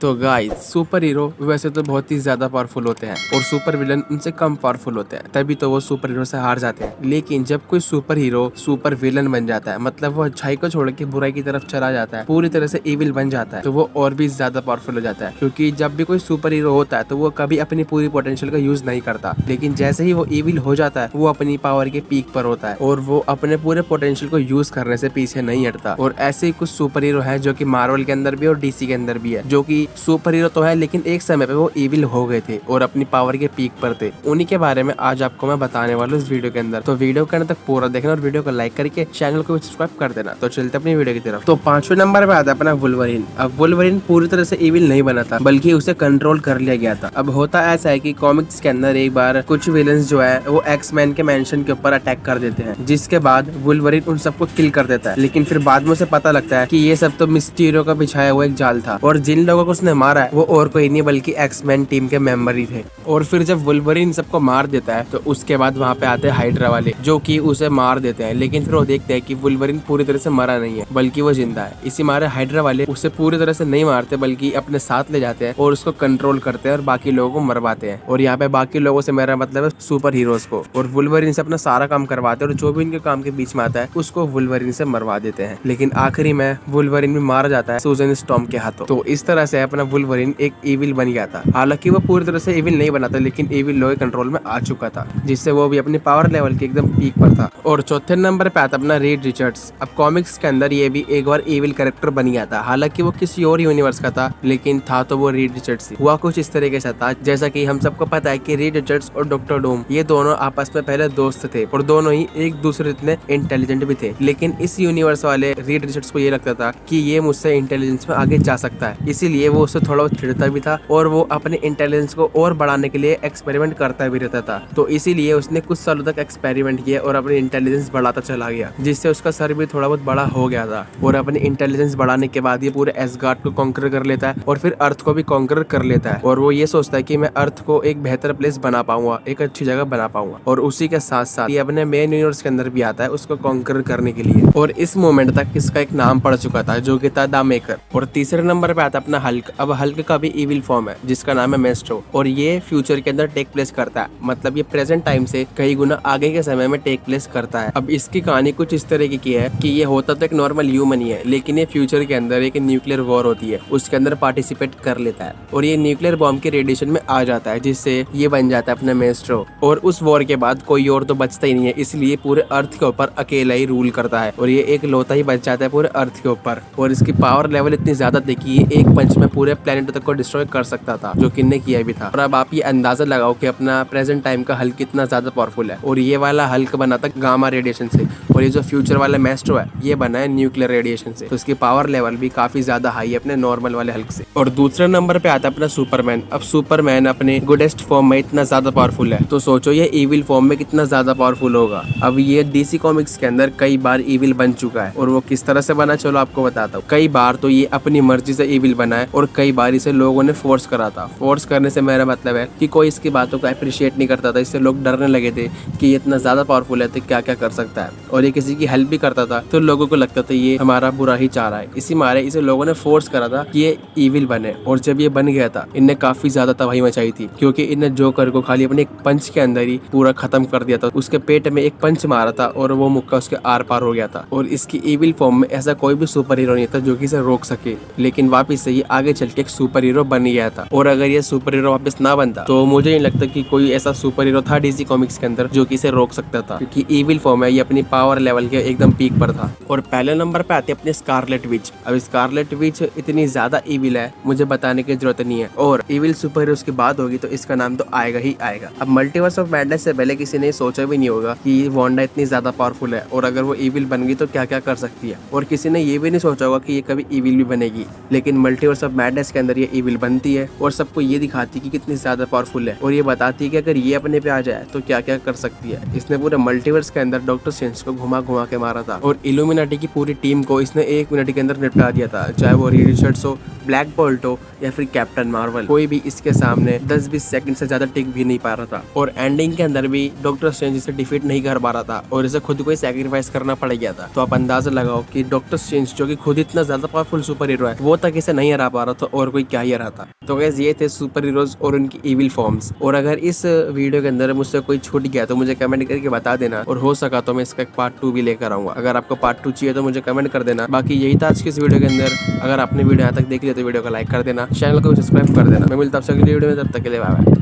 तो guys, super hero वैसे तो बहुत ही ज्यादा पावरफुल होते हैं और सुपर विलन उनसे कम पावरफुल होते हैं, तभी तो वो सुपर हीरो से हार जाते हैं। लेकिन जब कोई सुपर हीरो सुपर विलन बन जाता है, मतलब वो अच्छाई को छोड़ के बुराई की तरफ चला जाता है, पूरी तरह से इविल बन जाता है, तो वो और भी ज्यादा पावरफुल हो जाता है। क्योंकि जब भी कोई सुपर हीरो होता है तो वो कभी अपनी पूरी पोटेंशियल का यूज नहीं करता, लेकिन जैसे ही वो इविल हो जाता है वो अपनी पावर के पीक पर होता है और वो अपने पूरे पोटेंशियल को यूज करने से पीछे नहीं हटता। और ऐसे ही कुछ सुपर हीरो है जो कि मार्वल के अंदर भी और डीसी के अंदर भी है, जो कि सुपर हीरो तो है लेकिन एक समय पे वो इविल हो गए थे और अपनी पावर के पीक पर थे। उन्हीं के बारे में आज आपको मैं बताने वाला हूँ इस वीडियो के अंदर। तो वीडियो के अंत तक पूरा देखना और वीडियो को लाइक करके चैनल को सब्सक्राइब कर देना। तो चलते अपनी वीडियो की तरफ। तो 5वें नंबर पे आता है अपना वुल्वरीन। अब वुल्वरीन पूरी तरह से इविल नहीं बना था, बल्कि उसे कंट्रोल कर लिया गया था। अब होता ऐसा है कि कॉमिक्स के अंदर एक बार कुछ विलन्स जो है वो एक्स-मैन के मेंशन के ऊपर अटैक कर देते हैं, जिसके बाद वुल्वरीन उन सबको किल कर देता है। लेकिन फिर बाद में उसे पता लगता है कि ये सब तो मिस्टीरियो का बिछाया हुआ एक जाल था और जिन लोगों को उसने मारा है वो और कोई नहीं बल्कि एक्स-मैन टीम के मेंबर ही थे। और फिर जब वुल्वरीन सबको मार देता है तो उसके बाद वहाँ पे आते हैं हाइड्रा वाले, जो कि उसे मार देते हैं। लेकिन फिर वो देखते हैं कि वुल्वरीन पूरी तरह से मरा नहीं है, बल्कि वो जिंदा है। इसी मारे हाइड्रा वाले उसे पूरी तरह से नहीं मारते, बल्कि अपने साथ ले जाते हैं और उसको कंट्रोल करते हैं और बाकी लोगों को मरवाते हैं। और यहाँ पे बाकी लोगों से मेरा मतलब है सुपर हीरोज को। और वुल्वरीन से अपना सारा काम करवाते हैं और जो भी इनके काम के बीच में आता है उसको वुल्वरीन से मरवा देते हैं। लेकिन आखिरी में वुल्वरीन भी मारा जाता है सूजन स्टॉर्म के हाथों। तो इस तरह से अपना वुल्वरीन एक इविल बन गया था। हालांकि वो पूरी तरह से इविल नहीं बना था, लेकिन इविल लोग कंट्रोल में आ चुका था, जिससे वो भी अपनी पावर लेवल के एकदम पीक पर था। और चौथे नंबर पे आता अपना रीड रिचर्ड्स। अब कॉमिक्स के अंदर ये भी एक बार इविल कैरेक्टर बन गया था। हालांकि वो किसी और यूनिवर्स का था, लेकिन था तो वो रीड रिचर्ड्स ही। हुआ कुछ इस तरीके से था, जैसा कि हम सबको पता है कि रीड रिचर्ड्स और डॉक्टर डूम ये दोनों आपस में पहले दोस्त थे और दोनों ही एक दूसरे इतने इंटेलिजेंट भी थे। लेकिन इस यूनिवर्स वाले रीड रिचर्ड्स को ये लगता था कि ये मुझसे इंटेलिजेंस में आगे जा सकता है, इसीलिए वो उससे थोड़ा बहुत चिढ़ता भी था और वो अपने इंटेलिजेंस को और बढ़ाने के लिए एक्सपेरिमेंट करता भी रहता था। तो इसीलिए उसने कुछ सालों तक एक्सपेरिमेंट किया और अपनी इंटेलिजेंस बढ़ाता चला गया, जिससे उसका सर भी थोड़ा बहुत बड़ा हो गया था। और अपनी इंटेलिजेंस बढ़ाने के बाद ये पूरे एसगार्ड को कॉन्कर कर लेता है और फिर अर्थ को भी कॉन्कर कर लेता है। और वो ये सोचता है कि मैं अर्थ को एक बेहतर प्लेस बना पाऊंगा, एक अच्छी जगह बना पाऊंगा। और उसी के साथ साथ ये अपने मेन यूनिवर्स के अंदर भी आता है उसको कॉन्कर करने के लिए। और इस मोमेंट तक इसका एक नाम पड़ चुका था, जो कि था द मेकर। और तीसरे नंबर पे आता अपना हल्क। अब हल्क का भी इविल फॉर्म है, जिसका नाम है मेस्ट्रो। और ये फ्यूचर के अंदर टेक प्लेस करता है, मतलब ये प्रेजेंट टाइम से कई गुना आगे के समय में टेक प्लेस करता है। अब इसकी कहानी कुछ इस तरह की है कि ये होता तो एक नॉर्मल ह्यूमन ही है, लेकिन ये फ्यूचर के अंदर एक न्यूक्लियर वॉर होती है, उसके अंदर पार्टिसिपेट कर लेता है और ये न्यूक्लियर बॉम्ब के रेडिएशन में आ जाता है, जिससे ये बन जाता है अपना मेस्ट्रो। और उस वॉर के बाद कोई और तो बचता ही नहीं है, इसलिए पूरे अर्थ के ऊपर अकेला ही रूल करता है और ये एक लौता ही बच जाता है पूरे अर्थ के ऊपर। और इसकी पावर लेवल इतनी ज्यादा थी कि ये एक पंच में पूरे प्लेनेट तक को डिस्ट्रॉय कर सकता था, जो कि इनने किया भी था। और अब आप ये अंदाजा लगाओ कि अपना प्रेजेंट टाइम का हल्क कितना ज्यादा पावरफुल है। और ये वाला हल्क बना था गामा रेडिएशन से और ये जो फ्यूचर वाला मेस्ट्रो है ये बना है न्यूक्लियर रेडिएशन से। तो इसकी पावर लेवल भी काफी ज्यादा हाई है अपने नॉर्मल वाले हल्क से। और दूसरे नंबर पे आता है अपना सुपरमैन। अब सुपरमैन अपने गुडेस्ट फॉर्म में इतना ज्यादा पावरफुल है, तो सोचो ये इविल फॉर्म में कितना ज्यादा पावरफुल होगा। अब ये डीसी कॉमिक्स के अंदर कई बार इविल बन चुका है और वो किस तरह से बना चलो आपको बताता हूँ। कई बार तो ये अपनी मर्जी से इविल बना है और कई बार इसे लोगों ने फोर्स करा था। फोर्स करने से मेरा मतलब है कि कोई इसकी बातों को अप्रिशिएट नहीं करता था, इससे लोग डरने लगे थे कि ये इतना ज्यादा पावरफुल है तो क्या क्या कर सकता है। और ये किसी की हेल्प भी करता था तो लोगों को लगता था ये हमारा बुरा ही चाह रहा है, इसी मारे इसे लोगों ने फोर्स करा था कि ये इविल बने। और जब ये बन गया था इनने काफी ज्यादा तबाही मचाई थी, क्योंकि इनने जोकर को खाली अपने एक पंच के अंदर ही पूरा खत्म कर दिया था। उसके पेट में एक पंच मारा था और वो मुक्का उसके आर पार हो गया था। और इसकी इविल फॉर्म में ऐसा कोई भी सुपर हीरो नहीं था जो कि इसे रोक सके, लेकिन वापिस से ये आगे चल के एक सुपर हीरो बन गया था। और अगर ये सुपर हीरो वापस ना बनता तो मुझे नहीं लगता कि कोई ऐसा सुपर हीरो था डीसी कॉमिक्स के अंदर जो कि इसे रोक सकता था, क्योंकि इविल फॉर्म है ये अपनी पावर लेवल के एकदम पीक पर था। और पहले नंबर पे आती है अपनी स्कारलेट विच। अब स्कारलेट विच इतनी ज्यादा इविल है मुझे बताने की जरूरत नहीं है, और इविल सुपर हीरोज की बात होगी तो इसका नाम तो आएगा ही आएगा। अब मल्टीवर्स ऑफ मैडनेस से पहले किसी ने सोचा भी नहीं होगा कि वांडा इतनी ज्यादा पावरफुल है और अगर वो इविल बन गई तो क्या क्या कर सकती है। और किसी ने ये भी नहीं सोचा होगा कि ये कभी इविल भी बनेगी, लेकिन मल्टीवर्स ऑफ मैडनेस के अंदर ये इविल बनती है और सबको ये दिखाती है कि कितनी ज्यादा पावरफुल है और ये बताती है कि अगर ये अपने पे आ जाए तो क्या क्या कर सकती है। इसने पूरे मल्टीवर्स के अंदर डॉक्टर स्ट्रेंज को घुमा घुमा के मारा था और इल्यूमिनाटी की पूरी टीम को इसने 1 मिनट के अंदर निपटा दिया था, चाहे वो रीड रिचर्ड्स हो, ब्लैक बोल्ट हो या फिर कैप्टन मार्वल। कोई भी इसके सामने 10-20 सेकंड से ज्यादा टिक भी नहीं पा रहा था। और एंडिंग के अंदर भी डॉक्टर स्ट्रेंज इसे डिफीट नहीं कर पा रहा था और इसे खुद को ही सैक्रिफाइस करना पड़ गया था। तो आप अंदाजा लगाओ कि डॉक्टर स्ट्रेंज जो कि खुद इतना ज्यादा पावरफुल सुपर हीरो है वो तक इसे नहीं हरा पा रहा हराता तो और कोई क्या ही हराता। तो गाइस ये थे सुपर हीरोज और उनकी इविल फॉर्म्स। और अगर इस वीडियो के अंदर मुझसे कोई छूट गया तो मुझे कमेंट करके बता देना, और हो सका तो मैं इसका एक पार्ट 2 भी लेकर आऊंगा। अगर आपको पार्ट 2 चाहिए तो मुझे कमेंट कर देना। बाकी यही था आज की इस वीडियो के अंदर। अगर आपने वीडियो यहाँ तक देख लिया तो वीडियो को लाइक कर देना, चैनल को सब्सक्राइब कर देना। मैं मिलता हूं आपसे अगली वीडियो में, तब तक के लिए बाय बाय।